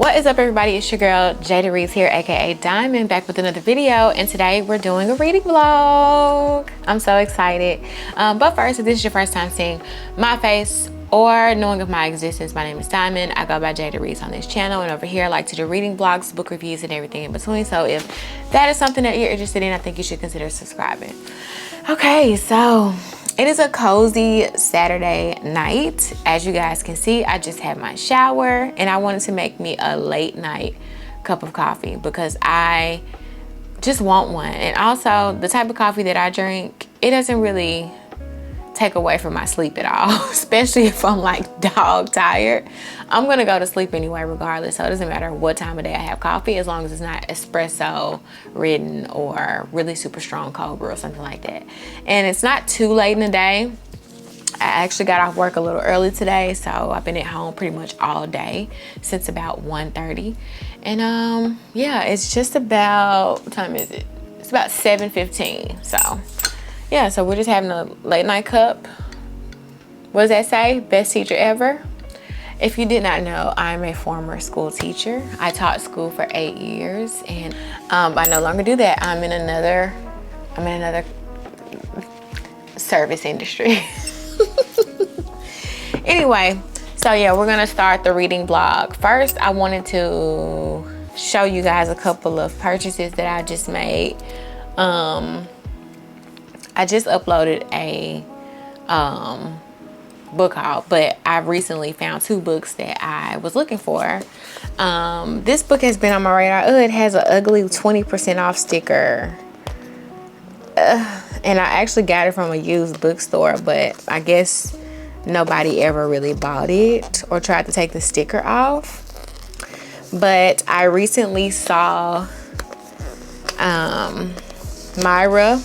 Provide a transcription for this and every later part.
What is up, everybody? It's your girl Jada Reese here, aka Diamond, back with another video, and today we're doing a reading vlog. I'm so excited. But first, if this is your first time seeing my face or knowing of my existence, my name is Diamond. I go by Jada Reese on this channel, and over here I like to do reading vlogs, book reviews, and everything in between. So if that is something that you're interested in, I think you should consider subscribing. Okay, so it is a cozy Saturday night. As you guys can see, I just had my shower and I wanted to make me a late night cup of coffee because I just want one. And also the type of coffee that I drink, it doesn't really take away from my sleep at all, especially if I'm like dog tired. I'm gonna go to sleep anyway regardless, so it doesn't matter what time of day I have coffee, as long as it's not espresso ridden or really super strong cold brew or something like that. And it's not too late in the day. I actually got off work a little early today, so I've been at home pretty much all day since about 1:30. And yeah, it's just about, what time is it? It's about 7:15. So yeah, so we're just having a late night cup. What does that say? Best teacher ever? If you did not know, I'm a former school teacher. I taught school for 8 years, and I no longer do that. I'm in another service industry. Anyway, so yeah, we're gonna start the reading vlog. First, I wanted to show you guys a couple of purchases that I just made. I just uploaded a book haul, but I recently found 2 books that I was looking for. This book has been on my radar. Oh, it has an ugly 20% off sticker. And I actually got it from a used bookstore, but I guess nobody ever really bought it or tried to take the sticker off. But I recently saw Myra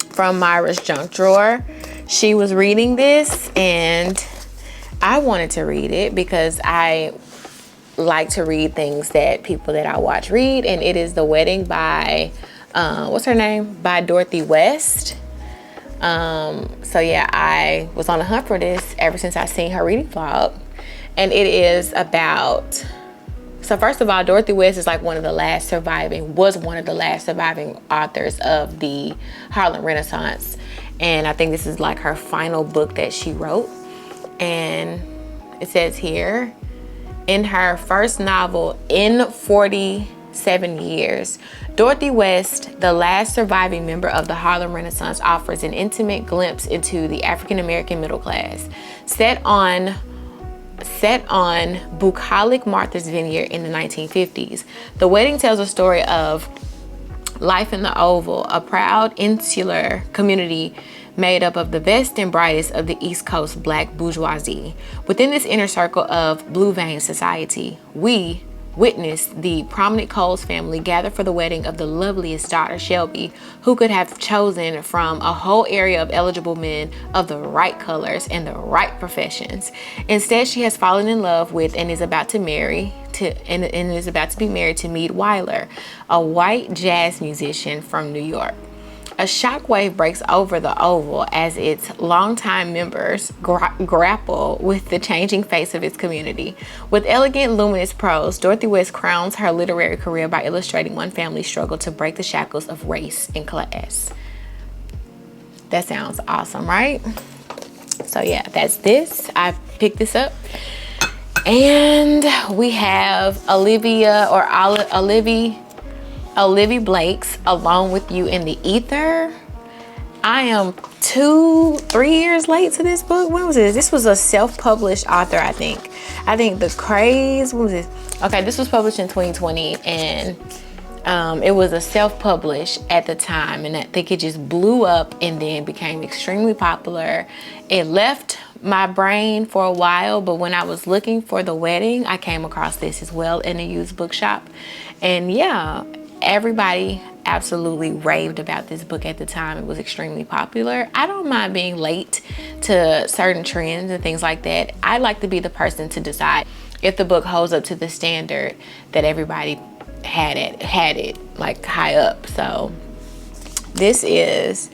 from Myra's Junk Drawer. She was reading this and I wanted to read it because I like to read things that people that I watch read, and it is The Wedding by what's her name, by Dorothy West. So yeah, I was on the hunt for this ever since I seen her reading vlog. And it is about, so first of all, Dorothy West is like was one of the last surviving authors of the Harlem Renaissance. And I think this is like her final book that she wrote. And it says here, in her first novel in 47 years, Dorothy West, the last surviving member of the Harlem Renaissance, offers an intimate glimpse into the African-American middle class. Set on bucolic Martha's Vineyard in the 1950s. The Wedding tells a story of life in the Oval, a proud insular community made up of the best and brightest of the East Coast Black bourgeoisie. Within this inner circle of blue vein society, we witnessed the prominent Coles family gather for the wedding of the loveliest daughter, Shelby, who could have chosen from a whole area of eligible men of the right colors and the right professions. Instead, she has fallen in love with and is about to be married to Meade Weiler, a white jazz musician from New York. A shockwave breaks over the Oval as its longtime members grapple with the changing face of its community. With elegant, luminous prose, Dorothy West crowns her literary career by illustrating one family's struggle to break the shackles of race and class. That sounds awesome, right? So yeah, that's this. I picked this up. And we have Olivia Blake's Alone with You in the Ether. I am 2-3 years late to this book. When was this? This was a self-published author, I think. The Craze, what was this? Okay, this was published in 2020, and it was a self-published at the time, and I think it just blew up and then became extremely popular. It left my brain for a while, but when I was looking for The Wedding, I came across this as well in a used bookshop. And yeah, everybody absolutely raved about this book at the time. It was extremely popular. I don't mind being late to certain trends and things like that. I like to be the person to decide if the book holds up to the standard that everybody had it like high up. So this is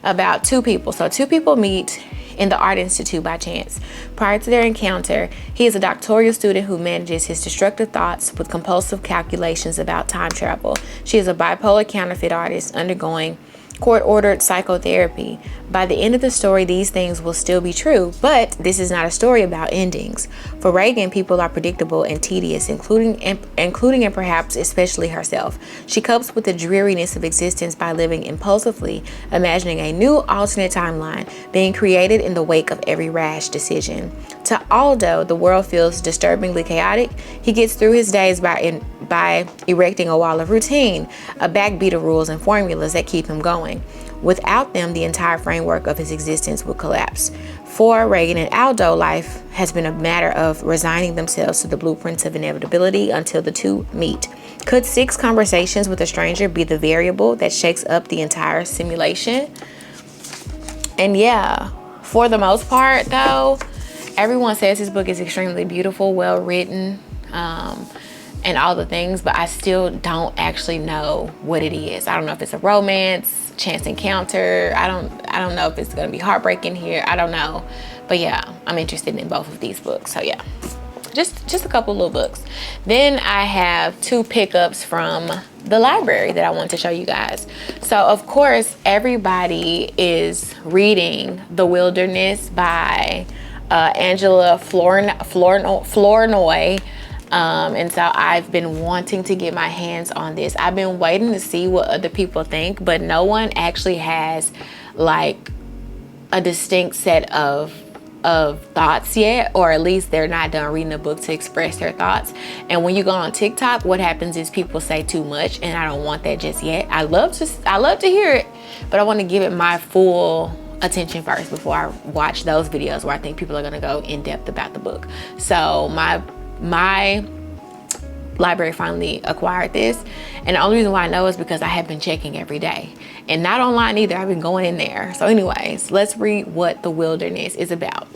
about 2 people. So 2 people meet in the Art Institute by chance. Prior to their encounter, he is a doctoral student who manages his destructive thoughts with compulsive calculations about time travel. She is a bipolar counterfeit artist undergoing court-ordered psychotherapy. By the end of the story, these things will still be true, but this is not a story about endings. For Reagan, people are predictable and tedious, including and perhaps especially herself. She copes with the dreariness of existence by living impulsively, imagining a new alternate timeline being created in the wake of every rash decision. To Aldo, the world feels disturbingly chaotic. He gets through his days by erecting a wall of routine, a backbeat of rules and formulas that keep him going. Without them, the entire framework of his existence would collapse. For Reagan and Aldo, life has been a matter of resigning themselves to the blueprints of inevitability until the two meet. Could 6 conversations with a stranger be the variable that shakes up the entire simulation? And yeah, for the most part though, everyone says this book is extremely beautiful, well written, and all the things, but I still don't actually know what it is. I don't know if it's a romance, chance encounter. I don't know if it's gonna be heartbreaking here. I don't know. But yeah, I'm interested in both of these books. So yeah, just a couple little books. Then I have 2 pickups from the library that I want to show you guys. So of course, everybody is reading The Wilderness by Angela Flournoy. And so I've been wanting to get my hands on this. I've been waiting to see what other people think, but no one actually has like a distinct set of thoughts yet, or at least they're not done reading the book to express their thoughts. And when you go on TikTok, what happens is people say too much, and I don't want that just yet. I love to hear it, but I want to give it my full attention first before I watch those videos where I think people are going to go in depth about the book. So my library finally acquired this, and the only reason why I know is because I have been checking every day, and not online either. I've been going in there. So anyways, let's read what The Wilderness is about.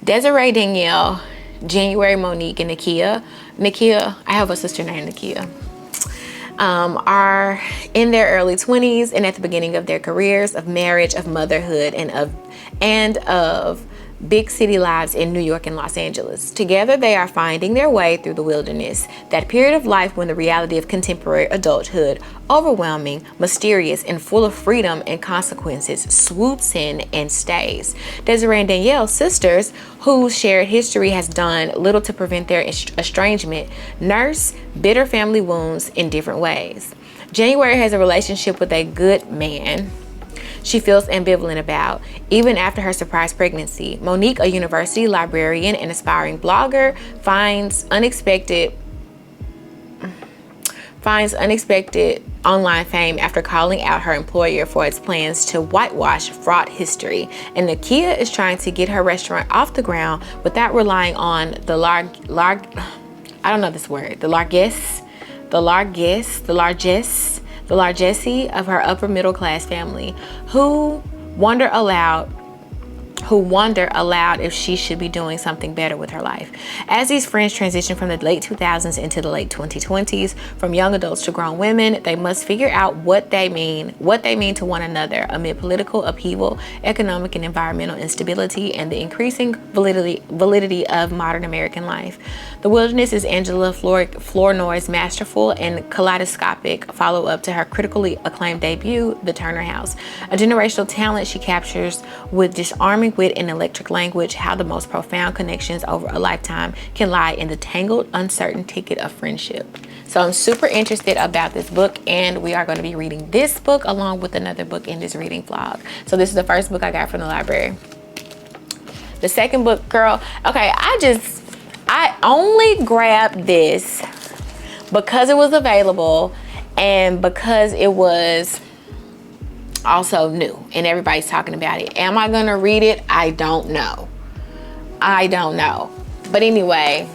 Desiree, Danielle, January, Monique, and Nakia, I have a sister named Nakia, are in their early 20s and at the beginning of their careers, of marriage, of motherhood, and of big city lives in New York and Los Angeles. Together, they are finding their way through the wilderness, that period of life when the reality of contemporary adulthood, overwhelming, mysterious, and full of freedom and consequences, swoops in and stays. Desiree and Danielle, sisters whose shared history has done little to prevent their estrangement, nurse bitter family wounds in different ways. January has a relationship with a good man she feels ambivalent about, even after her surprise pregnancy. Monique, a university librarian and aspiring blogger, finds unexpected online fame after calling out her employer for its plans to whitewash fraught history. And Nakia is trying to get her restaurant off the ground without relying on the largesse of her upper middle class family, who wonder aloud if she should be doing something better with her life. As these friends transition from the late 2000s into the late 2020s, from young adults to grown women, they must figure out what they mean to one another amid political upheaval, economic and environmental instability, and the increasing validity of modern American life. The Wilderness is Angela Flournoy's masterful and kaleidoscopic follow-up to her critically acclaimed debut, The Turner House. A generational talent, she captures with disarming wit and electric language how the most profound connections over a lifetime can lie in the tangled, uncertain ticket of friendship. So I'm super interested about this book, and we are going to be reading this book along with another book in this reading vlog. So this is the first book I got from the library. The second book, girl, okay, I only grabbed this because it was available and because it was also new and everybody's talking about it. Am I gonna read it? I don't know. But anyway,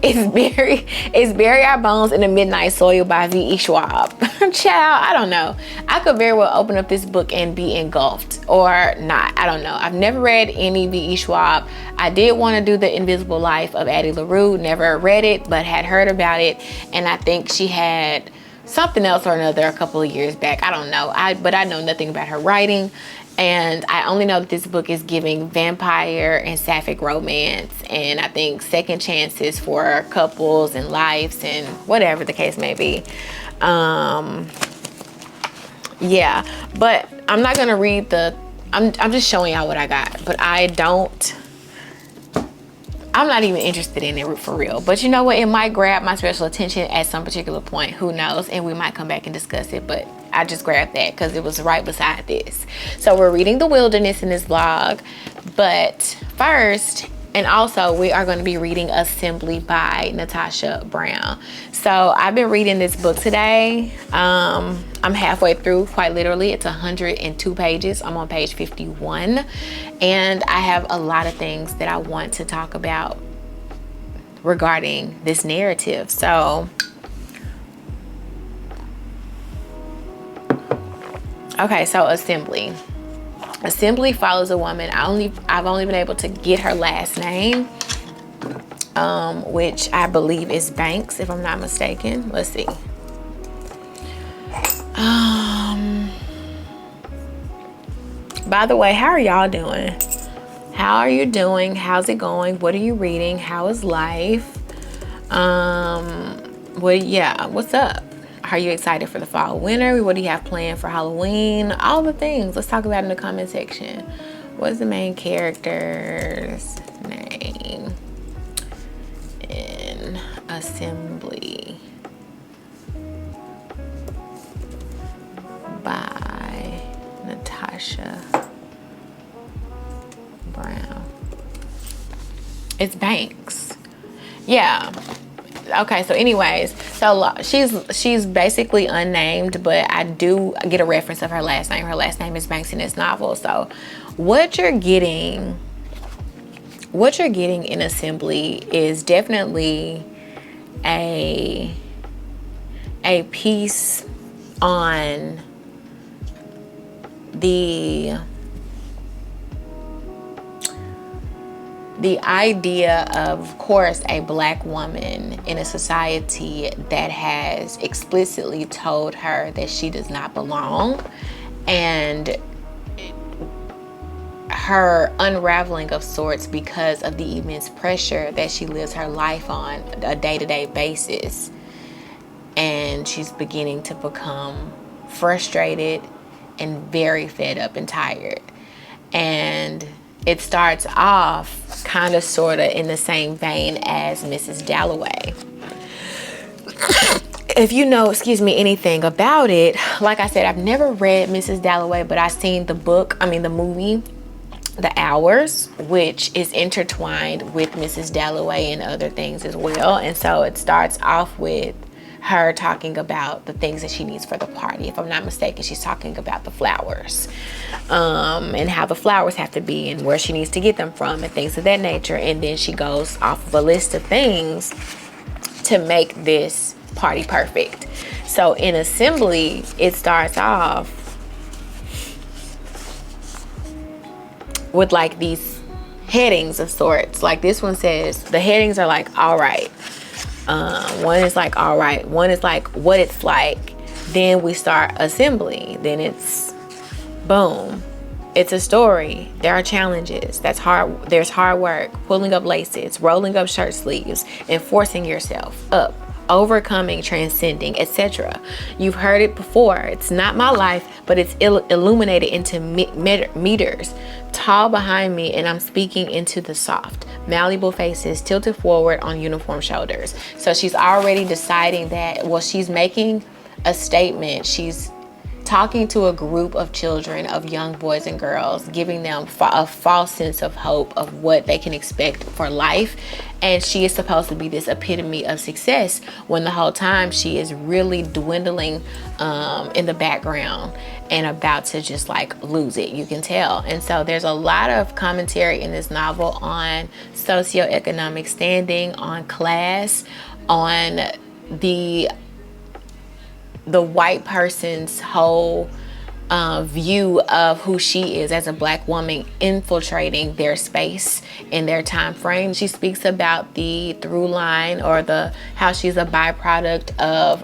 it's Bury Our Bones in the Midnight Soil by V.E. Schwab. Child, I don't know. I could very well open up this book and be engulfed or not. I don't know. I've never read any V.E. Schwab. I did want to do The Invisible Life of Addie LaRue. Never read it, but had heard about it. And I think she had something else or another a couple of years back. I don't know. But I know nothing about her writing. And I only know that this book is giving vampire and sapphic romance, and I think second chances for couples and lives and whatever the case may be. Yeah, but I'm not gonna read I'm just showing y'all what I got, but I'm not even interested in it for real. But you know what? It might grab my special attention at some particular point. Who knows? And we might come back and discuss it. But I just grabbed that because it was right beside this. So we're reading The Wilderness in this vlog. But first, and also, we are going to be reading Assembly by Natasha Brown. So I've been reading this book today. I'm halfway through, quite literally. It's 102 pages. I'm on page 51. And I have a lot of things that I want to talk about regarding this narrative. So, okay, so Assembly. Assembly follows a woman. I've only been able to get her last name, which I believe is Banks, if I'm not mistaken. Let's see. By the way, how are y'all doing? How are you doing? How's it going? What are you reading? How is life? Well, yeah, what's up? Are you excited for the fall, winter? What do you have planned for Halloween? All the things. Let's talk about it in the comment section. What's the main character's name in Assembly by Natasha Brown? It's Banks. Yeah. Okay, so anyways, so she's basically unnamed, but I do get a reference of her last name. Her last name is Banks in this novel. So what you're getting in Assembly is definitely a piece on the idea of course, a black woman in a society that has explicitly told her that she does not belong, and her unraveling of sorts because of the immense pressure that she lives her life on a day-to-day basis. And she's beginning to become frustrated and very fed up and tired. And it starts off kind of sort of in the same vein as Mrs. Dalloway. If you know, anything about it, like I said, I've never read Mrs. Dalloway, but I've seen the movie, The Hours, which is intertwined with Mrs. Dalloway and other things as well. And so it starts off with her talking about the things that she needs for the party. If I'm not mistaken, she's talking about the flowers, and how the flowers have to be and where she needs to get them from and things of that nature. And then she goes off of a list of things to make this party perfect. So in Assembly, it starts off with like these headings of sorts. Like this one says, the headings are like, all right. One is like, all right. One is like, what it's like. Then we start Assembly. Then it's boom. It's a story. There are challenges. That's hard. There's hard work, pulling up laces, rolling up shirt sleeves, and forcing yourself up, overcoming, transcending, etc. You've heard it before. It's not my life, but it's illuminated into meters. Tall behind me, and I'm speaking into the soft, malleable faces tilted forward on uniform shoulders. So she's already deciding that, well, she's making a statement. She's talking to a group of children, of young boys and girls, giving them a false sense of hope of what they can expect for life. And she is supposed to be this epitome of success, when the whole time she is really dwindling in the background and about to just like lose it, you can tell. And so there's a lot of commentary in this novel on socioeconomic standing, on class, on the white person's whole view of who she is as a black woman infiltrating their space in their time frame. She speaks about the through line, or how she's a byproduct of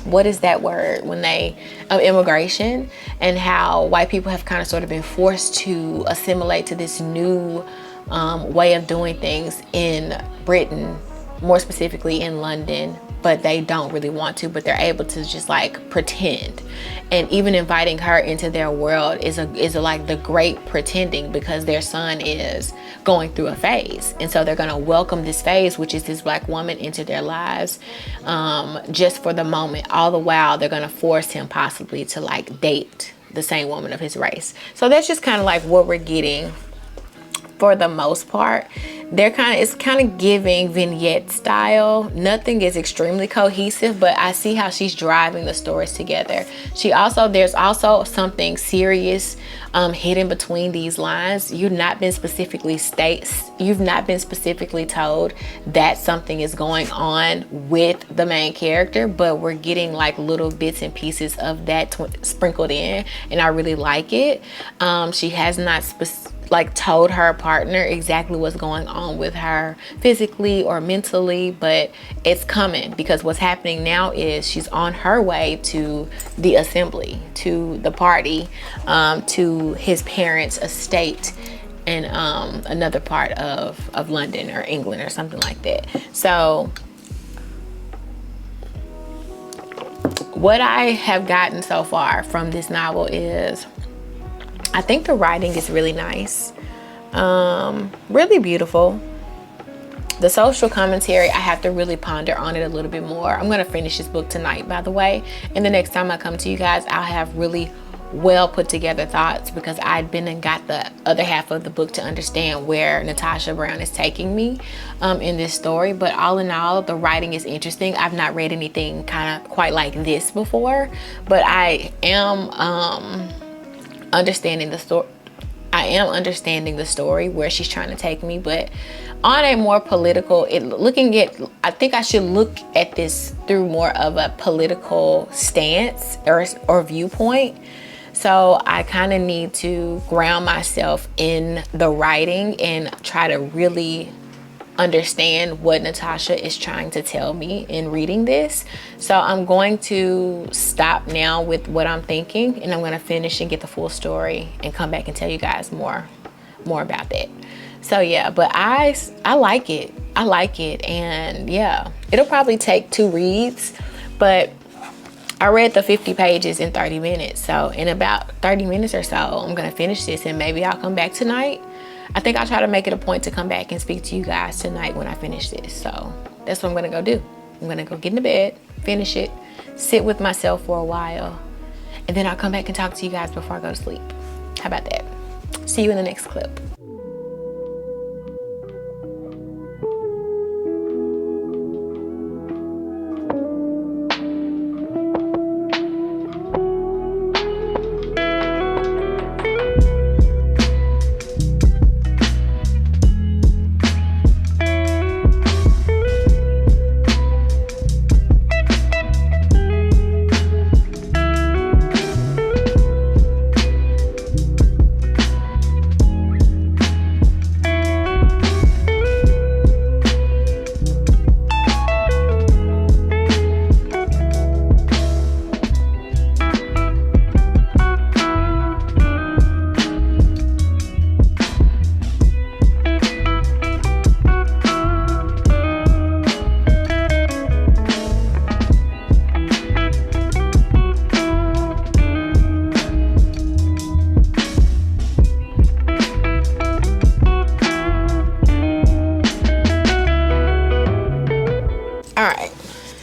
what is that word, when they immigration, and how white people have kind of sort of been forced to assimilate to this new way of doing things in Britain, more specifically in London, but they don't really want to, but they're able to just like pretend. And even inviting her into their world is like the great pretending, because their son is going through a phase, and so they're going to welcome this phase, which is this black woman, into their lives, just for the moment. All the while they're going to force him possibly to like date the same woman of his race. So that's just kind of like what we're getting for the most part. It's kind of giving vignette style. Nothing is extremely cohesive, but I see how she's driving the stories together. There's also something serious hidden between these lines. You've not been specifically told that something is going on with the main character, but we're getting like little bits and pieces of that sprinkled in, and I really like it. She has not told her partner exactly what's going on with her physically or mentally, but it's coming, because what's happening now is she's on her way to the assembly, to the party, to his parents' estate in another part of London or England or something like that. So what I have gotten so far from this novel is, I think the writing is really nice, really beautiful. The social commentary, I have to really ponder on it a little bit more. I'm going to finish this book tonight, by the way, and the next time I come to you guys, I'll have really well put together thoughts, because I'd been and got the other half of the book to understand where Natasha Brown is taking me in this story. But all in all, the writing is interesting. I've not read anything kind of quite like this before, but I am understanding the story. I am understanding the story where she's trying to take me, but on a more political, I think I should look at this through more of a political stance or viewpoint. So I kind of need to ground myself in the writing and try to really understand what Natasha is trying to tell me in reading this. So I'm going to stop now with what I'm thinking, and I'm going to finish and get the full story and come back and tell you guys more about that. So yeah, but I like it. I like it, and yeah, it'll probably take 2 reads, but I read the 50 pages in 30 minutes. So in about 30 minutes or so, I'm going to finish this, and maybe I'll come back tonight. I think I'll try to make it a point to come back and speak to you guys tonight when I finish this. So that's what I'm going to go do. I'm going to go get into bed, finish it, sit with myself for a while, and then I'll come back and talk to you guys before I go to sleep. How about that? See you in the next clip.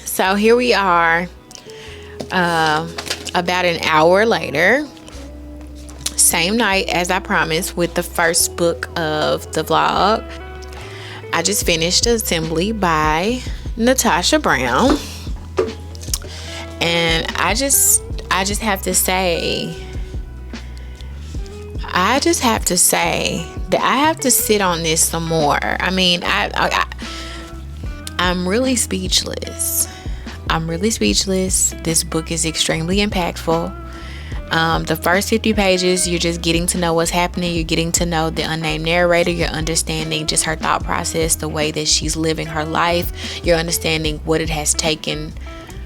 So here we are, about an hour later, same night as I promised with the first book of the vlog. I just finished Assembly by Natasha Brown, and I just have to say that I have to sit on this some more. I mean, I'm really speechless. This book is extremely impactful. The first 50 pages, you're just getting to know what's happening. You're getting to know the unnamed narrator. You're understanding just her thought process, the way that she's living her life. You're understanding what it has taken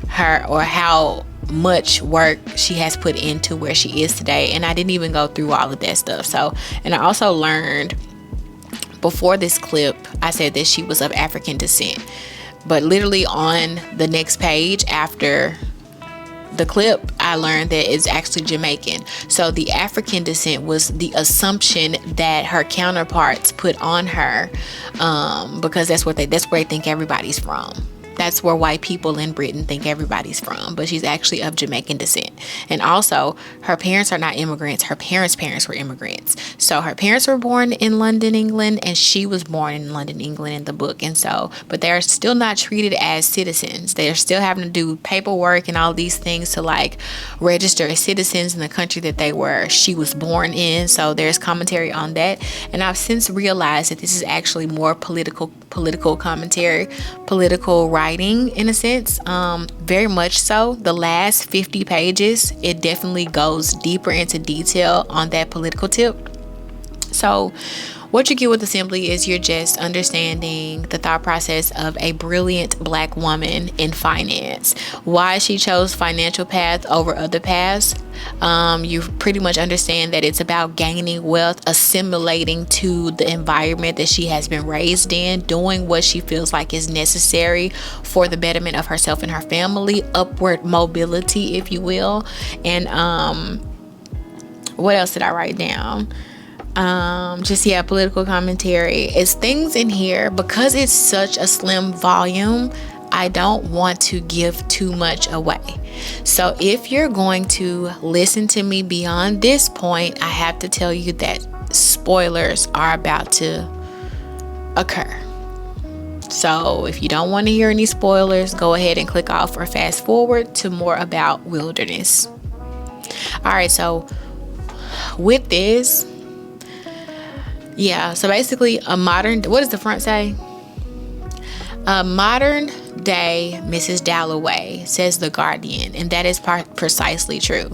her, or how much work she has put into where she is today. And I didn't even go through all of that stuff. So, and I also learned before this clip, I said that she was of African descent, but literally on the next page after the clip, I learned that it's actually Jamaican. So the African descent was the assumption that her counterparts put on her, because that's where they think everybody's from. That's where white people in Britain think everybody's from, but she's actually of Jamaican descent. And also, her parents are not immigrants. Her parents' parents were immigrants. So her parents were born in London, England, and she was born in London, England in the book. And so, but they're still not treated as citizens. They're still having to do paperwork and all these things to like register as citizens in the country that she was born in. So there's commentary on that. And I've since realized that this is actually more political commentary, political writing in a sense. Very much so. The last 50 pages, it definitely goes deeper into detail on that political tip. So what you get with Assembly is you're just understanding the thought process of a brilliant Black woman in finance. Why she chose financial path over other paths. You pretty much understand that it's about gaining wealth, assimilating to the environment that she has been raised in, doing what she feels like is necessary for the betterment of herself and her family, upward mobility, if you will. And what else did I write down? Political commentary. It's things in here, because it's such a slim volume, I don't want to give too much away. So if you're going to listen to me beyond this point, I have to tell you that spoilers are about to occur. So if you don't want to hear any spoilers, go ahead and click off or fast forward to more about Wilderness. All right, so with this, so basically what does the front say? A modern day Mrs. Dalloway, says The Guardian, and that is precisely true.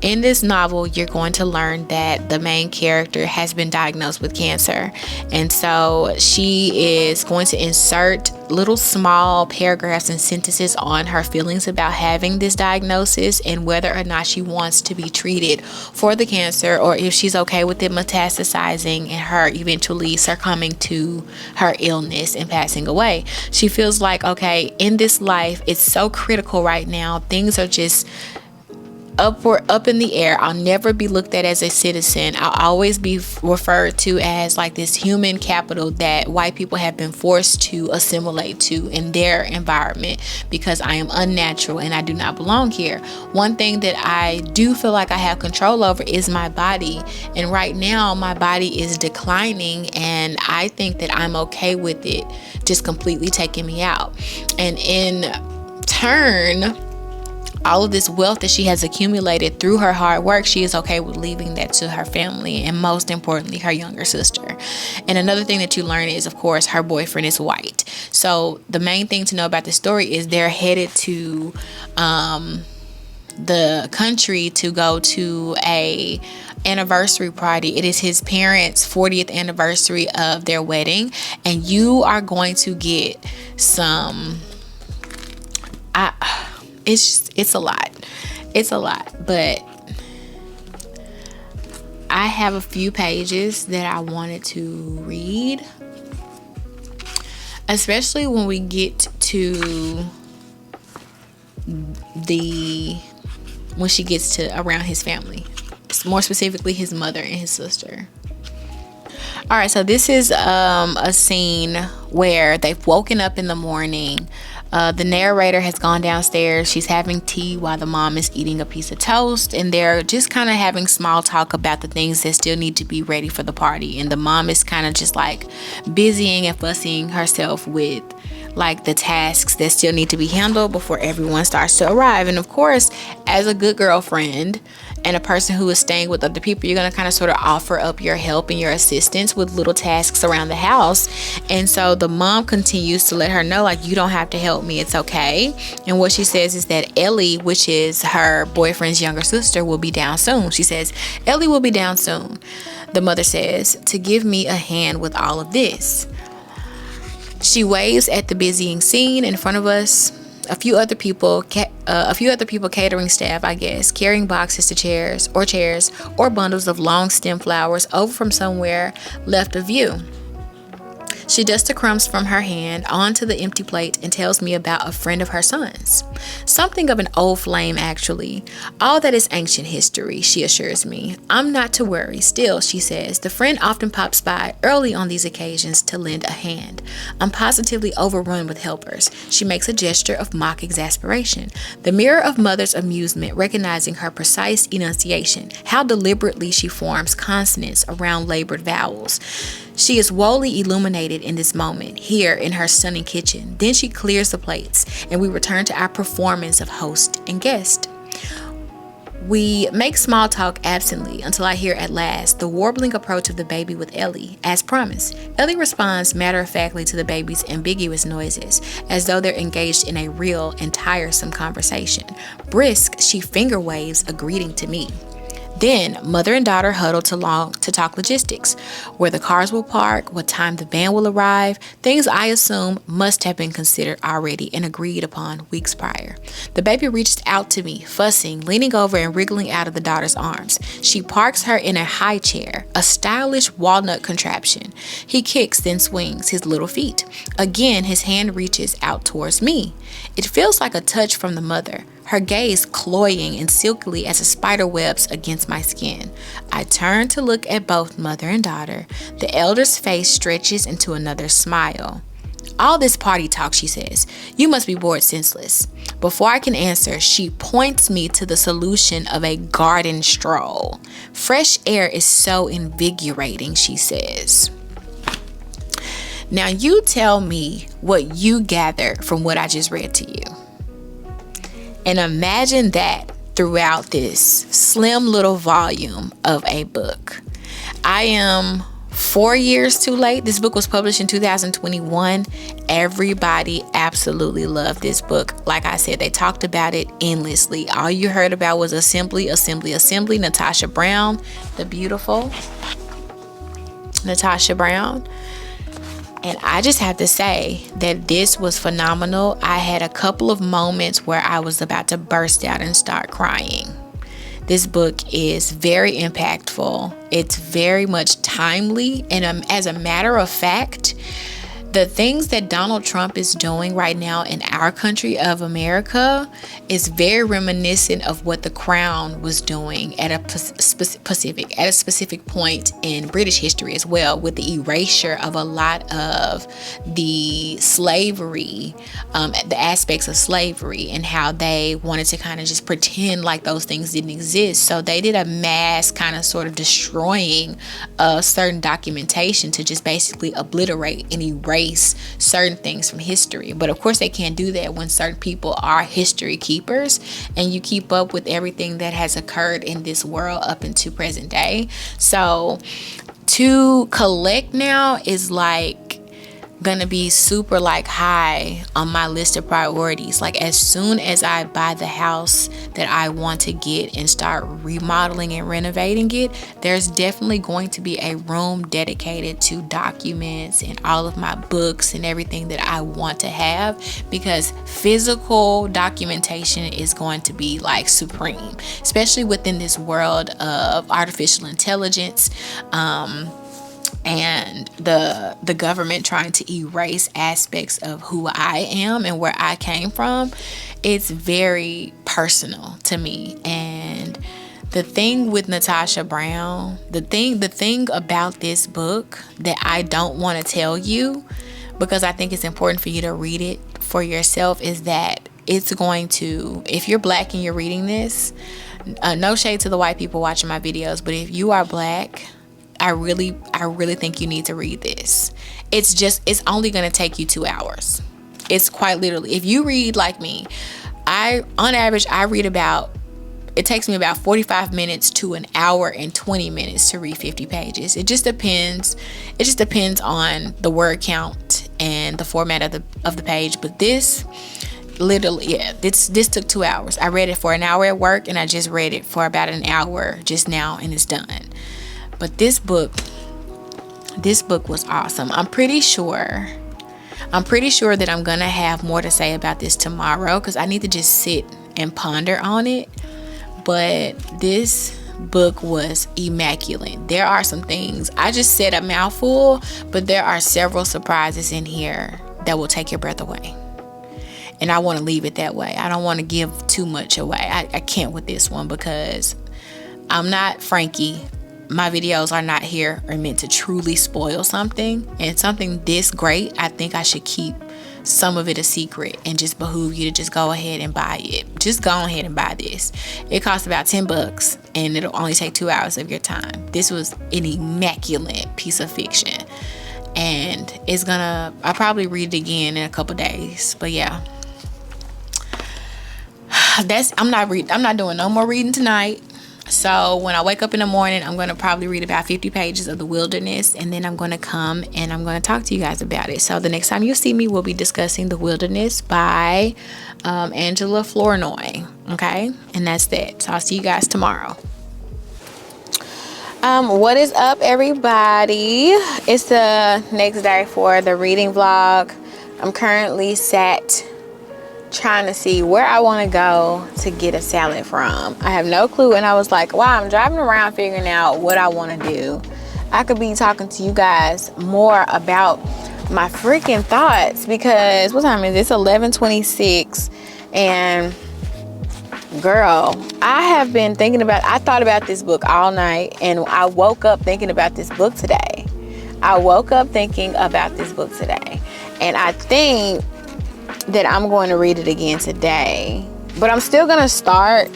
In this novel, you're going to learn that the main character has been diagnosed with cancer, and so she is going to insert little small paragraphs and sentences on her feelings about having this diagnosis and whether or not she wants to be treated for the cancer, or if she's okay with it metastasizing and her eventually succumbing to her illness and passing away. She feels like, okay, in this life, it's so critical right now. Things are just up in the air. I'll never be looked at as a citizen. I'll always be referred to as like this human capital that white people have been forced to assimilate to in their environment because I am unnatural and I do not belong here. One thing that I do feel like I have control over is my body, and right now my body is declining, and I think that I'm okay with it just completely taking me out. And in turn, all of this wealth that she has accumulated through her hard work, she is okay with leaving that to her family, and most importantly, her younger sister. And another thing that you learn is, of course, her boyfriend is white. So the main thing to know about the story is they're headed to the country to go to a anniversary party. It is his parents' 40th anniversary of their wedding, and you are going to get some it's a lot, but I have a few pages that I wanted to read, especially when we get to when she gets to around his family, more specifically his mother and his sister. All right, so this is a scene where they've woken up in the morning. The narrator has gone downstairs. She's having tea while the mom is eating a piece of toast, and they're just kind of having small talk about the things that still need to be ready for the party. And the mom is kind of just like busying and fussing herself with like the tasks that still need to be handled before everyone starts to arrive. And of course, as a good girlfriend and a person who is staying with other people, you're going to kind of sort of offer up your help and your assistance with little tasks around the house. And so the mom continues to let her know, like, you don't have to help me, it's okay. And what she says is that Ellie, which is her boyfriend's younger sister, will be down soon. She says, Ellie will be down soon. The mother says, to give me a hand with all of this. She waves at the busying scene in front of us. a few other people catering staff, I guess, carrying boxes to chairs or bundles of long stem flowers over from somewhere left of view. She dusts the crumbs from her hand onto the empty plate and tells me about a friend of her son's. Something of an old flame, actually. All that is ancient history, she assures me. I'm not to worry. Still, she says, the friend often pops by early on these occasions to lend a hand. I'm positively overrun with helpers. She makes a gesture of mock exasperation. The mirror of mother's amusement, recognizing her precise enunciation, how deliberately she forms consonants around labored vowels. She is woefully illuminated in this moment, here in her stunning kitchen. Then she clears the plates, and we return to our performance of host and guest. We make small talk absently until I hear at last the warbling approach of the baby with Ellie, as promised. Ellie responds matter-of-factly to the baby's ambiguous noises, as though they're engaged in a real and tiresome conversation. Brisk, she finger waves a greeting to me. Then, mother and daughter huddle to talk logistics, where the cars will park, what time the van will arrive, things I assume must have been considered already and agreed upon weeks prior. The baby reaches out to me, fussing, leaning over and wriggling out of the daughter's arms. She parks her in a high chair, a stylish walnut contraption. He kicks, then swings his little feet. Again, his hand reaches out towards me. It feels like a touch from the mother, her gaze cloying and silkily as a spider webs against my skin. I turn to look at both mother and daughter. The elder's face stretches into another smile. All this party talk, she says. You must be bored senseless. Before I can answer, she points me to the solution of a garden stroll. Fresh air is so invigorating, she says. Now you tell me what you gather from what I just read to you. And imagine that throughout this slim little volume of a book. I am 4 years too late. This book was published in 2021. Everybody absolutely loved this book. Like I said, they talked about it endlessly. All you heard about was Assembly. Natasha Brown, the beautiful Natasha Brown. And I just have to say that this was phenomenal. I had a couple of moments where I was about to burst out and start crying. This book is very impactful. It's very much timely. And as a matter of fact, the things that Donald Trump is doing right now in our country of America is very reminiscent of what the Crown was doing at a specific point in British history as well, with the erasure of a lot of the slavery, the aspects of slavery, and how they wanted to kind of just pretend like those things didn't exist. So they did a mass kind of sort of destroying of certain documentation to just basically obliterate and erase certain things from history. But of course they can't do that when certain people are history keepers and you keep up with everything that has occurred in this world up into present day. So to collect now is like gonna be super like high on my list of priorities. Like as soon as I buy the house that I want to get and start remodeling and renovating it, there's definitely going to be a room dedicated to documents and all of my books and everything that I want to have, because physical documentation is going to be like supreme, especially within this world of artificial intelligence, and the government trying to erase aspects of who I am and where I came from. It's very personal to me. And the thing with Natasha Brown, the thing about this book that I don't want to tell you, because I think it's important for you to read it for yourself, is that it's going to, if you're Black and you're reading this, no shade to the white people watching my videos, but if you are Black, I really think you need to read this. It's only going to take you 2 hours. It's quite literally. If you read like me, on average, it takes me about 45 minutes to an hour and 20 minutes to read 50 pages. It just depends on the word count and the format of the page. But this literally, this took 2 hours. I read it for an hour at work, and I just read it for about an hour just now, and it's done. But this book was awesome. I'm pretty sure I'm pretty sure that I'm gonna have more to say about this tomorrow because I need to just sit and ponder on it. But this book was immaculate. There are some things, I just said a mouthful, but there are several surprises in here that will take your breath away. And I want to leave it that way. I don't want to give too much away. I can't with this one because I'm not Frankie. My videos are not here or meant to truly spoil something. And something this great, I think I should keep some of it a secret and just behoove you to just go ahead and buy it. Just go ahead and buy this. It costs about $10 and it'll only take 2 hours of your time. This was an immaculate piece of fiction. And I'll probably read it again in a couple days. But yeah. I'm not doing no more reading tonight. So when I wake up in the morning, I'm going to probably read about 50 pages of The Wilderness, and then I'm going to come and I'm going to talk to you guys about it. So the next time you see me, we'll be discussing The Wilderness by Angela Flournoy. Okay, and that's that. So I'll see you guys tomorrow. What is up, everybody? It's the next day for the reading vlog. I'm currently sat trying to see where I want to go to get a salad from. I have no clue, and I was like, wow, I'm driving around figuring out what I want to do. I could be talking to you guys more about my freaking thoughts because what time is it? It's 11:26, and girl, I thought about this book all night, and I woke up thinking about this book today. And I think that I'm going to read it again today, but I'm still going to start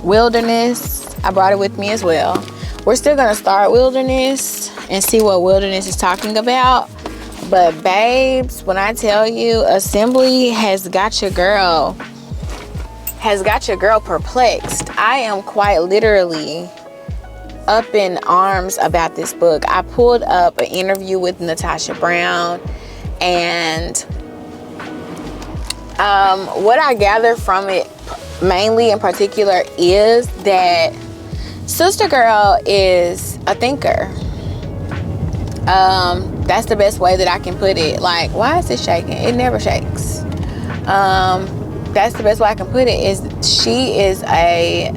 Wilderness. I brought it with me as well. We're still going to start Wilderness and see what Wilderness is talking about. But babes, when I tell you, Assembly has got your girl perplexed. I am quite literally up in arms about this book. I pulled up an interview with Natasha Brown, and what I gather from it mainly in particular is that Sister Girl is a thinker. That's the best way that I can put it. Like, why is it shaking? It never shakes. That's the best way I can put it, is she is a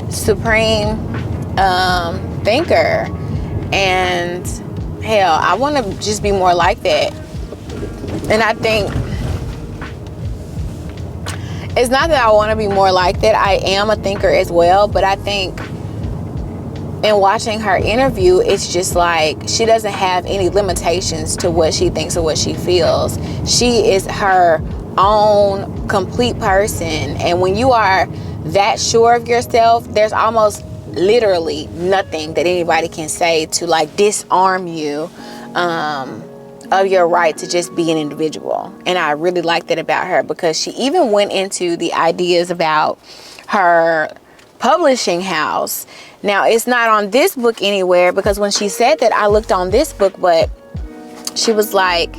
supreme thinker. And hell, I want to just be more like that. And I think it's not that I want to be more like that. I am a thinker as well, but I think in watching her interview, it's just like she doesn't have any limitations to what she thinks or what she feels. She is her own complete person, and when you are that sure of yourself, there's almost literally nothing that anybody can say to like disarm you of your right to just be an individual. And I really like that about her, because she even went into the ideas about her publishing house. Now, it's not on this book anywhere, because when she said that, I looked on this book, but she was like,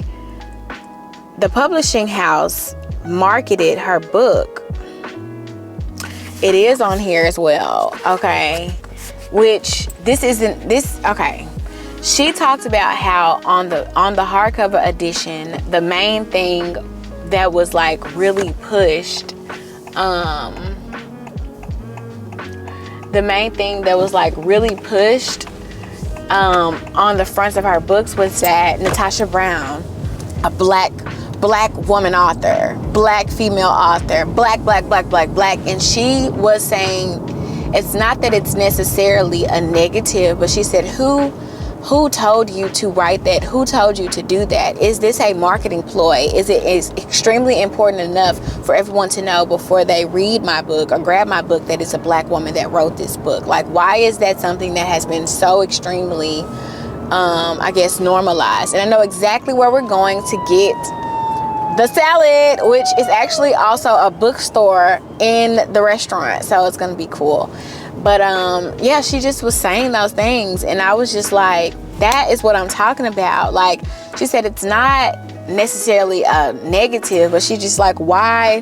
the publishing house marketed her book. It is on here as well, okay? Which okay. She talked about how on the hardcover edition, the main thing that was like really pushed, on the fronts of her books was that Natasha Brown, a black woman author, black female author, black, and she was saying it's not that it's necessarily a negative, but she said, who told you to write that? Who told you to do that? Is this a marketing ploy? Is extremely important enough for everyone to know before they read my book or grab my book that it's a black woman that wrote this book? Like, why is that something that has been so extremely, I guess, normalized? And I know exactly where we're going to get the salad, which is actually also a bookstore in the restaurant, so it's gonna be cool. But yeah, she just was saying those things, and I was just like, that is what I'm talking about. Like, she said it's not necessarily a negative, but she just like, why?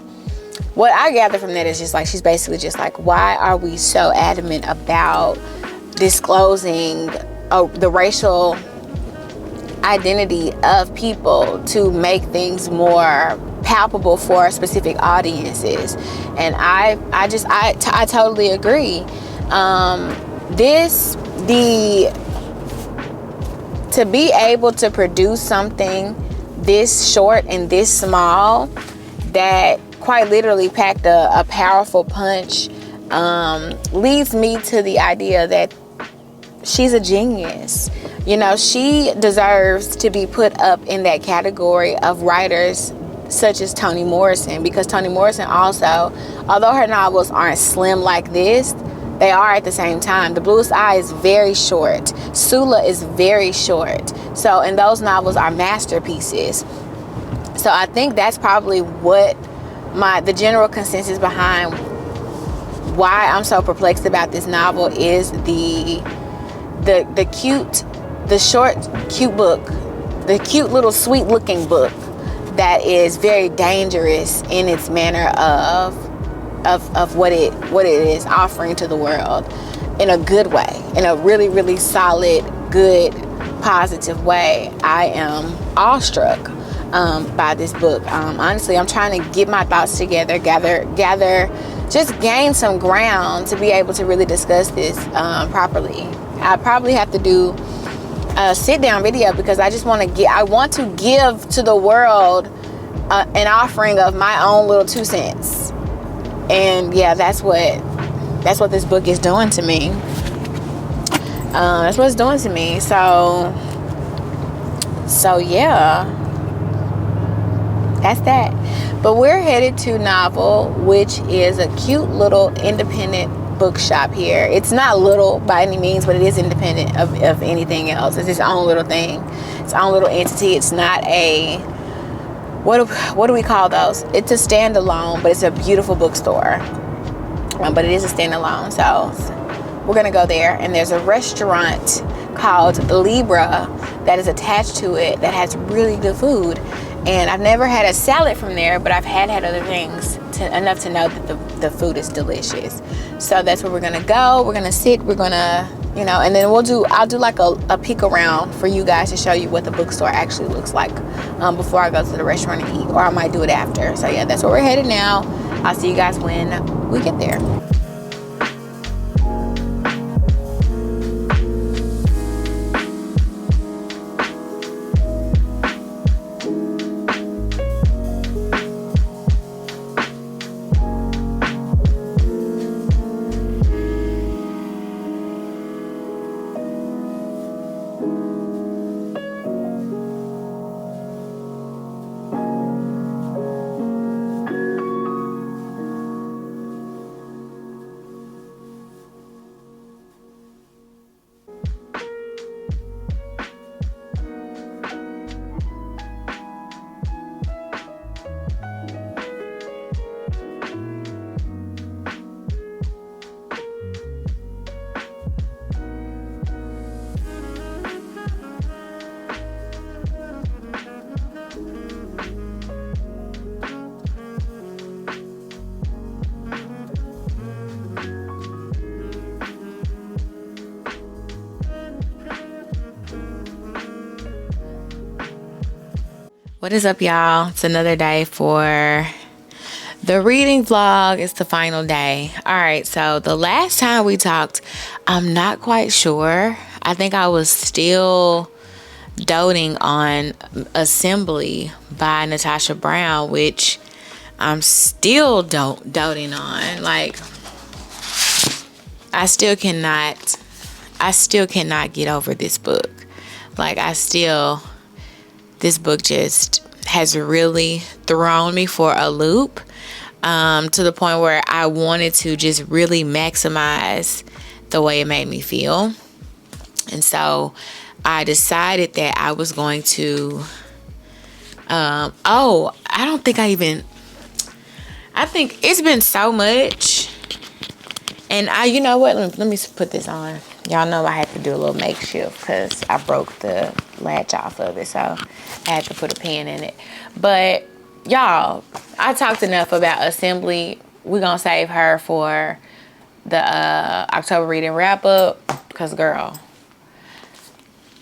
What I gather from that is just like, she's basically just like, why are we so adamant about disclosing the racial identity of people to make things more palpable for specific audiences. And I totally agree. To be able to produce something this short and this small that quite literally packed a powerful punch leads me to the idea that she's a genius. You know, she deserves to be put up in that category of writers such as Toni Morrison, because Toni Morrison also, although her novels aren't slim like this, they are at the same time. The Bluest Eye is very short. Sula is very short. So, and those novels are masterpieces. So I think that's probably what the general consensus behind why I'm so perplexed about this novel is the short, cute book, the cute little sweet looking book that is very dangerous in its manner of what it is offering to the world in a good way, in a really, really solid, good, positive way. I am awestruck by this book. Honestly, I'm trying to get my thoughts together, gather, just gain some ground to be able to really discuss this properly. I probably have to do a sit-down video because I want to give to the world an offering of my own little 2 cents. And yeah, that's what this book is doing to me. That's what it's doing to me. So yeah, that's that. But we're headed to Novel, which is a cute little independent bookshop here. It's not little by any means, but it is independent of anything else. It's its own little thing, its own little entity. It's not a, what do we call those? It's a standalone, but it's a beautiful bookstore. But it is a standalone, so we're gonna go there. And there's a restaurant called Libra that is attached to it that has really good food. And I've never had a salad from there, but I've had other things enough to know that the food is delicious. So that's where we're gonna go. We're gonna sit. We're gonna, and then I'll do like a peek around for you guys to show you what the bookstore actually looks like before I go to the restaurant and eat, or I might do it after. So yeah, that's where we're headed now. I'll see you guys when we get there. What is up, y'all? It's another day for the reading vlog. It's the final day. All right, so the last time we talked, I'm not quite sure. I think I was still doting on Assembly by Natasha Brown, which I'm still doting on. Like, I still cannot get over this book. Like, this book just has really thrown me for a loop, to the point where I wanted to just really maximize the way it made me feel. And so I decided that I was going to, I think it's been so much. And you know what? Let me put this on. Y'all know I had to do a little makeshift because I broke the latch off of it. So I had to put a pin in it. But y'all, I talked enough about Assembly. We're going to save her for the October reading wrap up. Because, girl,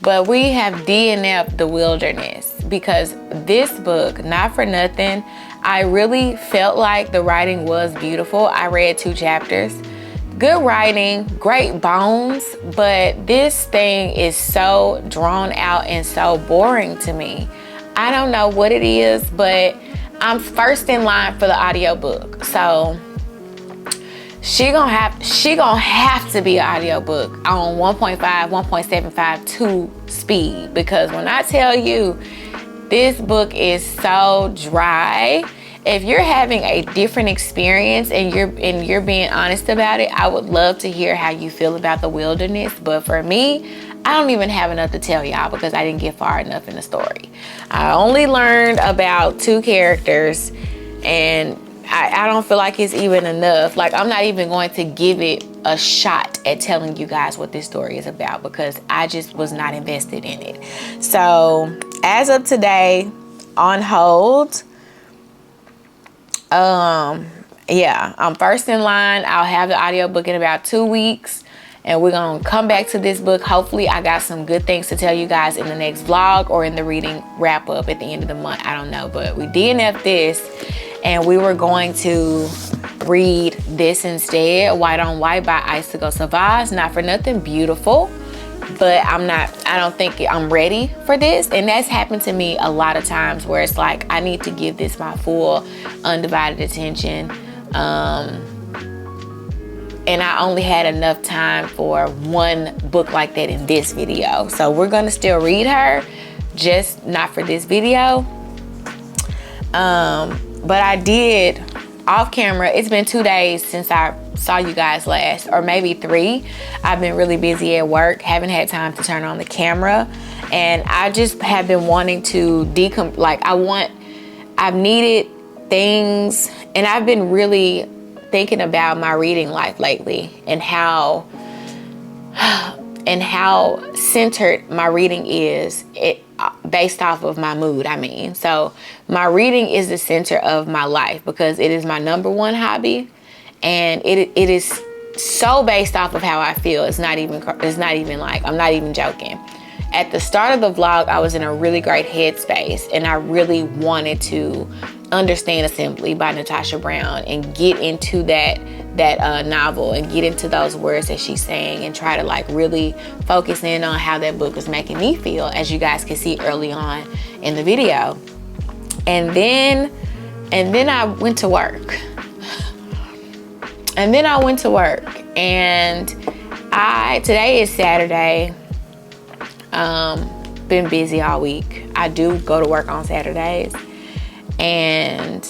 but we have DNF'd the wilderness, because this book, not for nothing, I really felt like the writing was beautiful. I read 2 chapters. Good writing, great bones, but this thing is so drawn out and so boring to me. I don't know what it is, but I'm first in line for the audiobook. So she gonna have to be an audiobook on 1.5, 1.75, 2 speed, because when I tell you this book is so dry, if you're having a different experience and you're being honest about it, I would love to hear how you feel about the wilderness. But for me, I don't even have enough to tell y'all because I didn't get far enough in the story. I only learned about 2 characters, and I don't feel like it's even enough. Like, I'm not even going to give it a shot at telling you guys what this story is about because I just was not invested in it. So as of today, on hold. Yeah, I'm first in line. I'll have the audiobook in about 2 weeks, and we're gonna come back to this book. Hopefully I got some good things to tell you guys in the next vlog or in the reading wrap up at the end of the month. I don't know, but we DNF'd this, and we were going to read this instead, White on White by Icicle Savage. Not for nothing, beautiful, but I don't think I'm ready for this. And that's happened to me a lot of times where it's like, I need to give this my full undivided attention. And I only had enough time for one book like that in this video. So we're gonna still read her, just not for this video. But I did off camera. It's been 2 days since I saw you guys last, or maybe 3. I've been really busy at work, haven't had time to turn on the camera, and I just have been wanting to I've needed things, and I've been really thinking about my reading life lately and how centered my reading is, based off of my mood. So my reading is the center of my life because it is my #1 hobby, and it is so based off of how I feel. It's not even like, I'm not even joking. At the start of the vlog, I was in a really great headspace, and I really wanted to understand Assembly by Natasha Brown and get into that novel and get into those words that she's saying and try to like really focus in on how that book was making me feel, as you guys can see early on in the video. And then I went to work. And today is Saturday. Been busy all week. I do go to work on Saturdays. And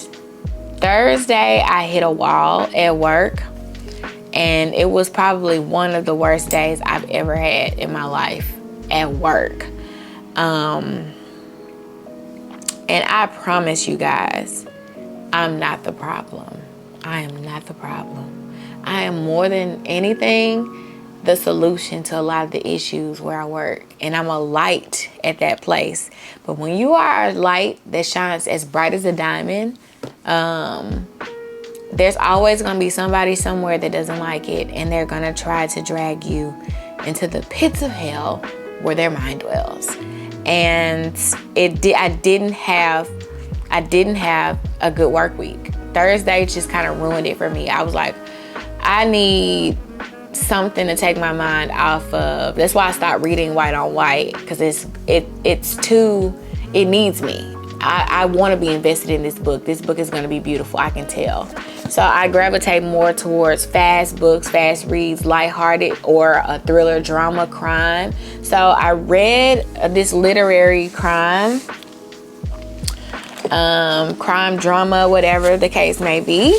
Thursday I hit a wall at work, and it was probably one of the worst days I've ever had in my life at work. And I promise you guys, I'm not the problem. I am not the problem. I am more than anything the solution to a lot of the issues where I work, and I'm a light at that place. But when you are a light that shines as bright as a diamond, there's always going to be somebody somewhere that doesn't like it, and they're going to try to drag you into the pits of hell where their mind dwells. And I didn't have a good work week. Thursday just kind of ruined it for me. I was like, I need something to take my mind off of. That's why I stopped reading White on White, because it needs me. I want to be invested in this book. This book is going to be beautiful, I can tell. So I gravitate more towards fast books, fast reads, lighthearted, or a thriller, drama, crime. So I read this literary crime, drama, whatever the case may be.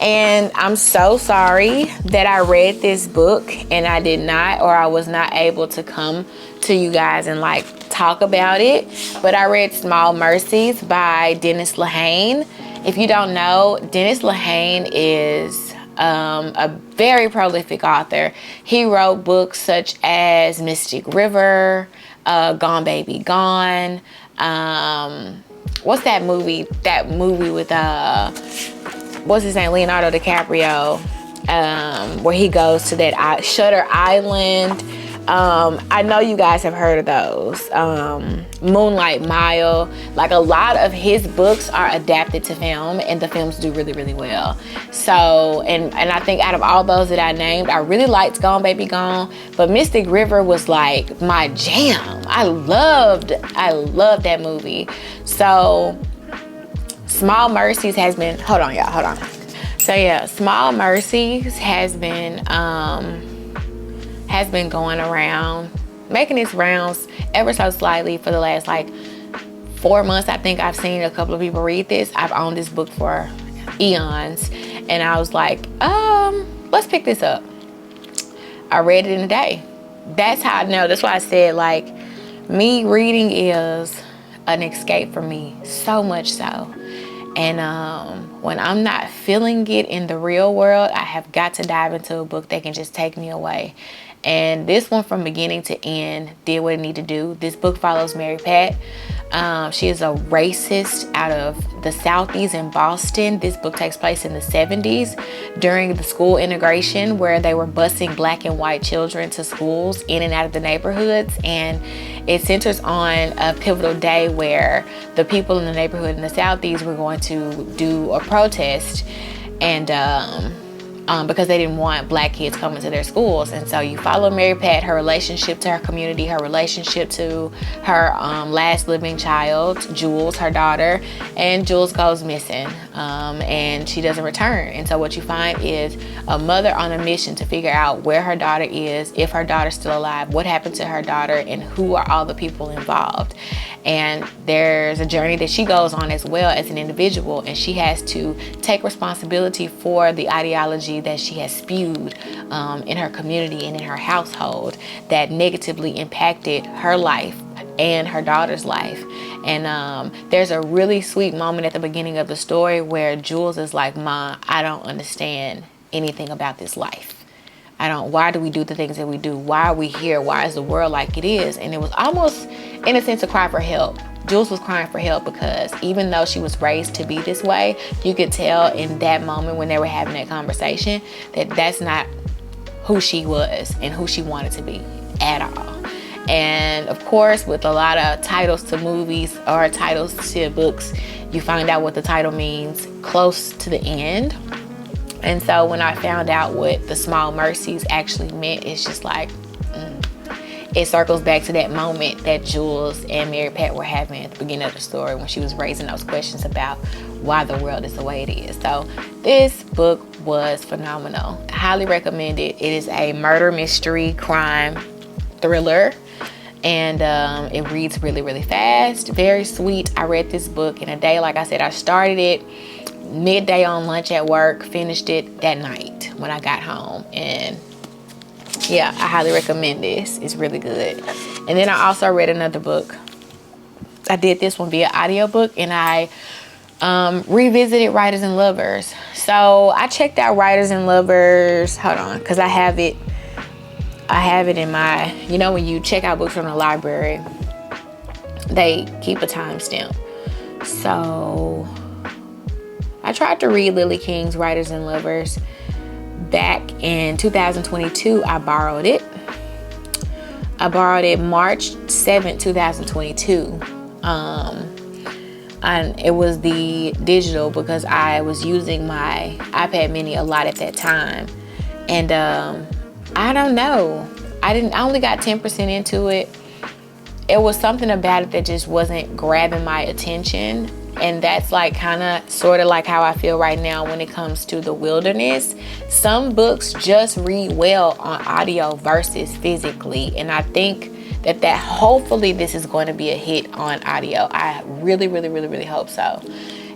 And I'm so sorry that I read this book and I did not, or I was not able to come to you guys and like talk about it. But I read Small Mercies by Dennis Lehane. If you don't know, Dennis Lehane is a very prolific author. He wrote books such as Mystic River, Gone Baby Gone. What's that movie? That movie with what's his name? Leonardo DiCaprio, where he goes to that Shutter Island. I know you guys have heard of those. Moonlight Mile. Like, a lot of his books are adapted to film, and the films do really, really well. So, and I think out of all those that I named, I really liked Gone Baby Gone, but Mystic River was like my jam. I loved that movie. So Small Mercies has been, hold on y'all, hold on. So yeah, Small Mercies has been going around, making its rounds ever so slightly for the last like 4 months. I think I've seen a couple of people read this. I've owned this book for eons, and I was like, let's pick this up. I read it in a day. That's how I know. That's why I said, like, me reading is an escape for me, so much so. And when I'm not feeling it in the real world, I have got to dive into a book that can just take me away. And this one, from beginning to end, did what it needed to do. This book follows Mary Pat. She is a racist out of the Southeast in Boston. This book takes place in the 70s during the school integration, where they were busing black and white children to schools in and out of the neighborhoods. And it centers on a pivotal day where the people in the neighborhood in the Southeast were going to do a protest, and because they didn't want black kids coming to their schools. And so you follow Mary Pat, her relationship to her community, her relationship to her last living child, Jules, her daughter. And Jules goes missing, and she doesn't return. And so what you find is a mother on a mission to figure out where her daughter is, if her daughter's still alive, what happened to her daughter, and who are all the people involved. And there's a journey that she goes on as well as an individual, and she has to take responsibility for the ideology that she has spewed in her community and in her household that negatively impacted her life and her daughter's life. And there's a really sweet moment at the beginning of the story where Jules is like, "Ma, I don't understand anything about this life. Why do we do the things that we do? Why are we here? Why is the world like it is?" And it was almost, in a sense, a cry for help. Jules was crying for help because even though she was raised to be this way, you could tell in that moment when they were having that conversation that that's not who she was and who she wanted to be at all. And of course, with a lot of titles to movies or titles to books, you find out what the title means close to the end. And so when I found out what the Small Mercies actually meant, it's just like, it circles back to that moment that Jules and Mary Pat were having at the beginning of the story when she was raising those questions about why the world is the way it is. So this book was phenomenal. I highly recommend it. It is a murder mystery crime thriller, and it reads really, really fast, very sweet. I read this book in a day. Like I said, I started it midday on lunch at work, finished it that night when I got home. And yeah, I highly recommend this. It's really good. And then I also read another book. I did this one via audiobook, and I revisited Writers and Lovers. So I checked out Writers and Lovers. Hold on, because I have it in my, you know, when you check out books from the library, they keep a timestamp. So I tried to read Lily King's Writers and Lovers back in 2022. I borrowed it March 7th, 2022. And it was the digital because I was using my iPad mini a lot at that time. And I don't know, I only got 10% into it. It was something about it that just wasn't grabbing my attention. And that's like kind of sort of like how I feel right now when it comes to The Wilderness. Some books just read well on audio versus physically. And I think that hopefully this is going to be a hit on audio. I really, really, really, really hope so.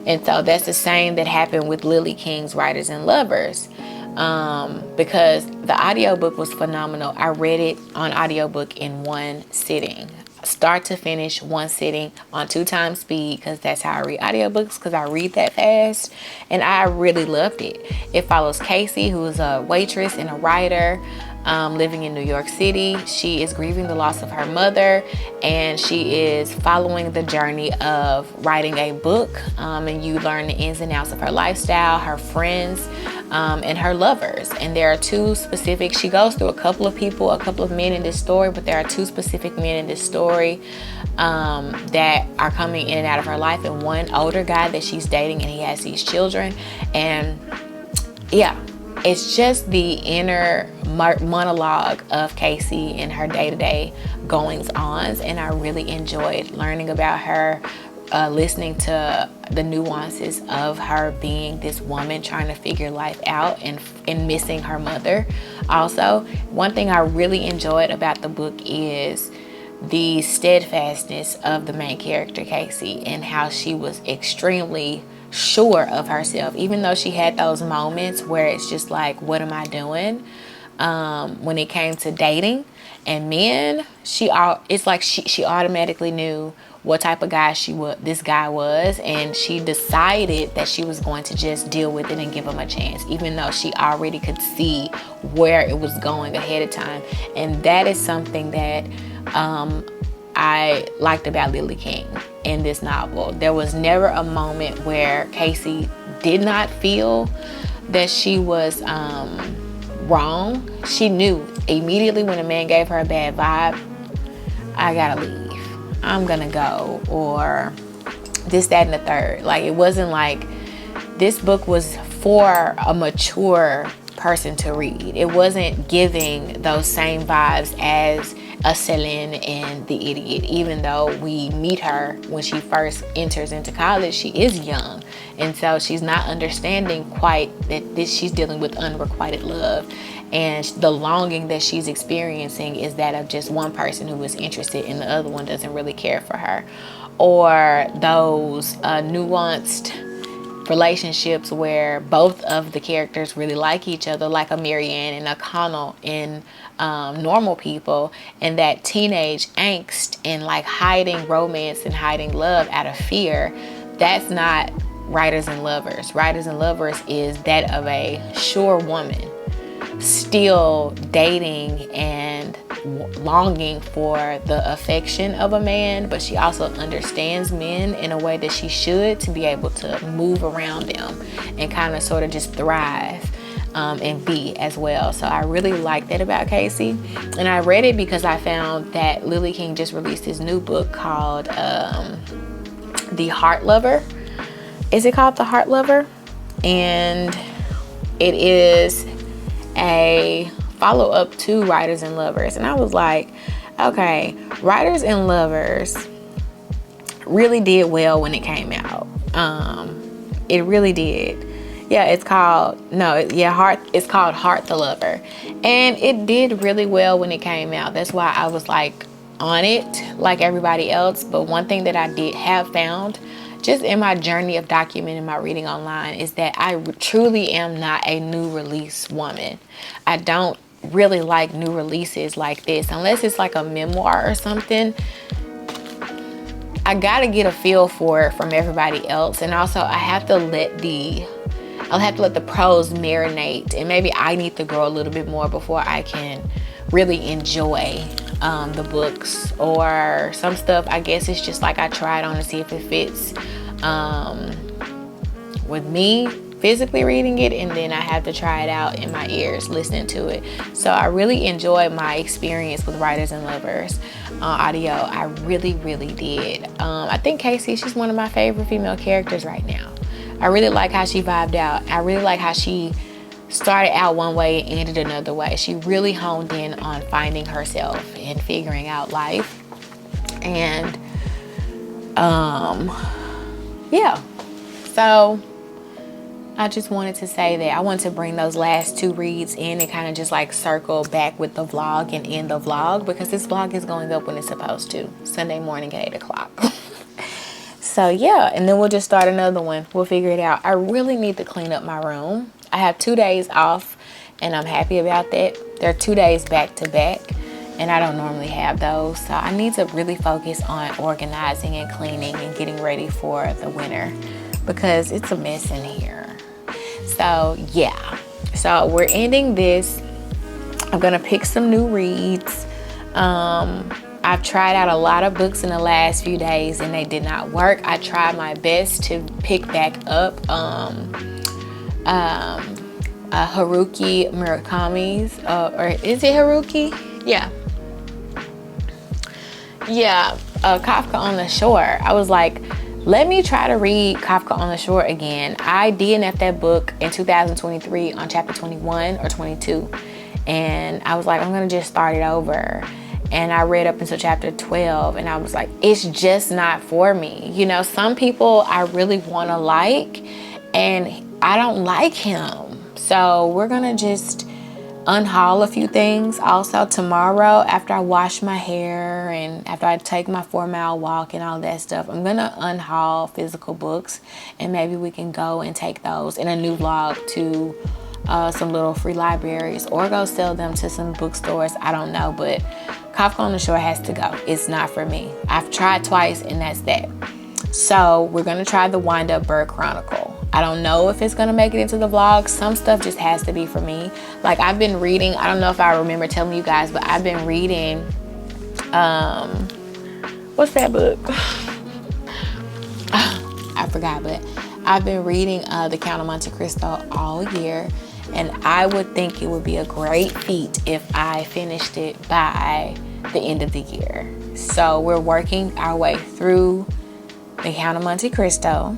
And so that's the same that happened with Lily King's Writers and Lovers. Because the audiobook was phenomenal. I read it on audiobook in one sitting. Start to finish, one sitting on 2 times speed, because that's how I read audiobooks, because I read that fast. And I really loved it. It follows Casey, who is a waitress and a writer. living in New York City. She is grieving the loss of her mother, and she is following the journey of writing a book, and you learn the ins and outs of her lifestyle, her friends, and her lovers. And there are two specific, she goes through a couple of people, a couple of men in this story, but there are two specific men in this story that are coming in and out of her life, and one older guy that she's dating, and he has these children. And yeah, it's just the inner monologue of Casey and her day-to-day goings-ons, and I really enjoyed learning about her, listening to the nuances of her being this woman trying to figure life out and missing her mother. Also, one thing I really enjoyed about the book is the steadfastness of the main character, Casey, and how she was extremely sure of herself, even though she had those moments where it's just like, what am I doing? When it came to dating and men, it's like she automatically knew what type of guy this guy was, and she decided that she was going to just deal with it and give him a chance, even though she already could see where it was going ahead of time. And that is something that I liked about Lily King in this novel. There was never a moment where Casey did not feel that she was wrong. She knew immediately when a man gave her a bad vibe, I gotta leave, I'm gonna go, or this, that, and the third. Like, it wasn't like this book was for a mature person to read. It wasn't giving those same vibes as a Celine and the Idiot. Even though we meet her when she first enters into college, she is young, and so she's not understanding quite that she's dealing with unrequited love, and the longing that she's experiencing is that of just one person who is interested and the other one doesn't really care for her. Or those nuanced relationships where both of the characters really like each other, like a Marianne and a Connell in Normal People, and that teenage angst and like hiding romance and hiding love out of fear. That's not Writers and Lovers. Writers and Lovers is that of a sure woman still dating and longing for the affection of a man, but she also understands men in a way that she should, to be able to move around them and kind of sort of just thrive and be as well. So I really like that about Casey, and I read it because I found that Lily King just released this new book called The Heart Lover. Is it called The Heart Lover? And it is a follow-up to Writers and Lovers. And I was like, okay, Writers and Lovers really did well when it came out. It really did. Yeah, it's called Heart the Lover. And it did really well when it came out. That's why I was like on it like everybody else. But one thing that I did have found just in my journey of documenting my reading online is that I truly am not a new release woman. I don't really like new releases like this unless it's like a memoir or something. I gotta get a feel for it from everybody else, and also I'll have to let the prose marinate, and maybe I need to grow a little bit more before I can really enjoy the books. Or some stuff, I guess it's just like I try it on to see if it fits with me physically reading it, and then I have to try it out in my ears listening to it. So I really enjoyed my experience with Writers and Lovers audio. I really did. I think Casey, she's one of my favorite female characters right now. I really like how she vibed out. I really like how she started out one way and ended another way. She really honed in on finding herself and figuring out life. And yeah, so I just wanted to say that I wanted to bring those last two reads in and kind of just like circle back with the vlog and end the vlog, because this vlog is going up when it's supposed to, Sunday morning at 8 o'clock. So yeah, and then we'll just start another one. We'll figure it out. I really need to clean up my room. I have 2 days off and I'm happy about that. There are 2 days back to back, and I don't normally have those. So I need to really focus on organizing and cleaning and getting ready for the winter, because it's a mess in here. So yeah, so we're ending this I'm gonna pick some new reads. I've tried out a lot of books in the last few days and they did not work. I tried my best to pick back up Haruki Murakami's, or is it Haruki? Yeah, Kafka on the Shore. I was like, let me try to read Kafka on the Shore again. I DNF'd that book in 2023 on chapter 21 or 22. And I was like, I'm gonna just start it over. And I read up until chapter 12 and I was like, it's just not for me. You know, some people I really wanna like and I don't like him. So we're gonna just unhaul a few things. Also tomorrow, after I wash my hair and after I take my 4-mile walk and all that stuff, I'm gonna unhaul physical books and maybe we can go and take those in a new vlog to some little free libraries or go sell them to some bookstores. I don't know, but Kafka on the Shore has to go. It's not for me. I've tried twice and that's that. So we're gonna try the Wind Up Bird Chronicle. I don't know if it's gonna make it into the vlog. Some stuff just has to be for me. Like I've been reading, I don't know if I remember telling you guys, but I've been reading, what's that book? I forgot, but I've been reading The Count of Monte Cristo all year. And I would think it would be a great feat if I finished it by the end of the year. So we're working our way through The Count of Monte Cristo.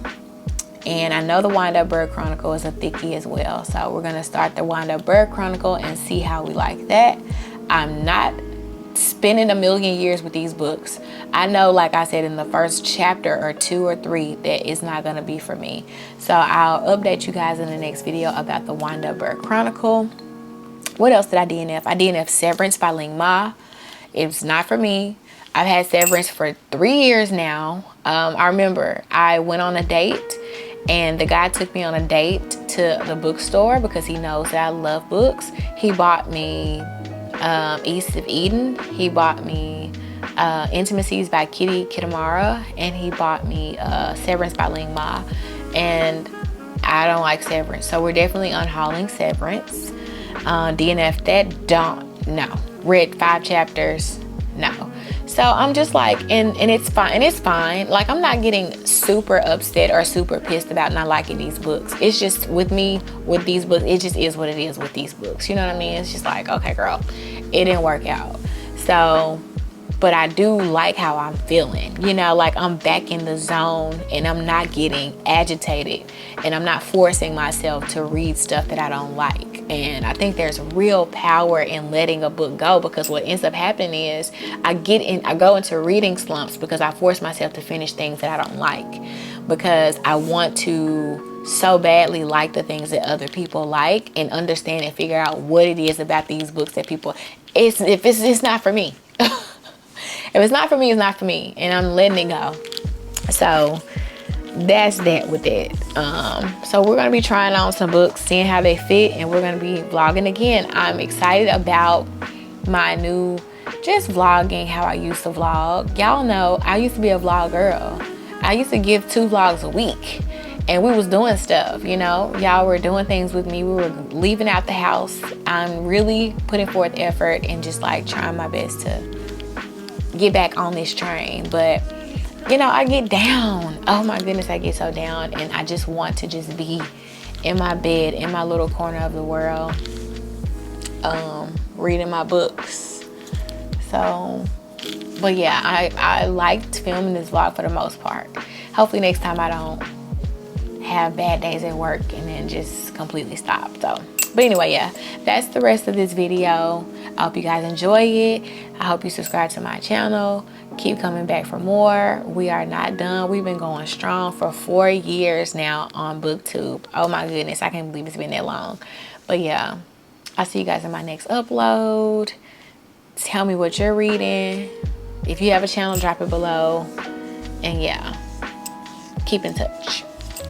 And I know the Wind Up Bird Chronicle is a thickie as well. So we're gonna start the Wind Up Bird Chronicle and see how we like that. I'm not spending a million years with these books. I know, like I said in the first chapter or 2 or 3, that it's not gonna be for me. So I'll update you guys in the next video about the Wind Up Bird Chronicle. What else did I DNF? I DNF Severance by Ling Ma. It's not for me. I've had Severance for 3 years now. I remember I went on a date and the guy took me on a date to the bookstore because he knows that I love books. He bought me East of Eden. He bought me Intimacies by Kitty Kitamura, and he bought me Severance by Ling Ma. And I don't like Severance, so we're definitely unhauling Severance. DNF that, no. Read 5 chapters, no. So I'm just like, and it's fine. Like I'm not getting super upset or super pissed about not liking these books. It's just with me, with these books, it just is what it is with these books. You know what I mean? It's just like, okay, girl, it didn't work out. So, but I do like how I'm feeling, you know, like I'm back in the zone and I'm not getting agitated and I'm not forcing myself to read stuff that I don't like. And I think there's real power in letting a book go, because what ends up happening is I go into reading slumps because I force myself to finish things that I don't like, because I want to so badly like the things that other people like and understand and figure out what it is about these books that people, it's not for me. If it's not for me, it's not for me, and I'm letting it go. So that's that with it. So we're gonna be trying on some books, seeing how they fit, and we're gonna be vlogging again. I'm excited about my new, just vlogging how I used to vlog. Y'all know I used to be a vlog girl. I used to give 2 vlogs a week, and we was doing stuff, you know. Y'all were doing things with me. We were leaving out the house. I'm really putting forth effort and just like trying my best to get back on this train. But you know, I get down. Oh my goodness, I get so down, and I just want to just be in my bed in my little corner of the world, reading my books. So, but yeah, I liked filming this vlog for the most part. Hopefully next time I don't have bad days at work and then just completely stop. So, but anyway, yeah, that's the rest of this video. I hope you guys enjoy it. I hope you subscribe to my channel. Keep coming back for more. We are not done. We've been going strong for 4 years now on BookTube. Oh my goodness, I can't believe it's been that long. But yeah, I'll see you guys in my next upload. Tell me what you're reading. If you have a channel, drop it below. And yeah, keep in touch.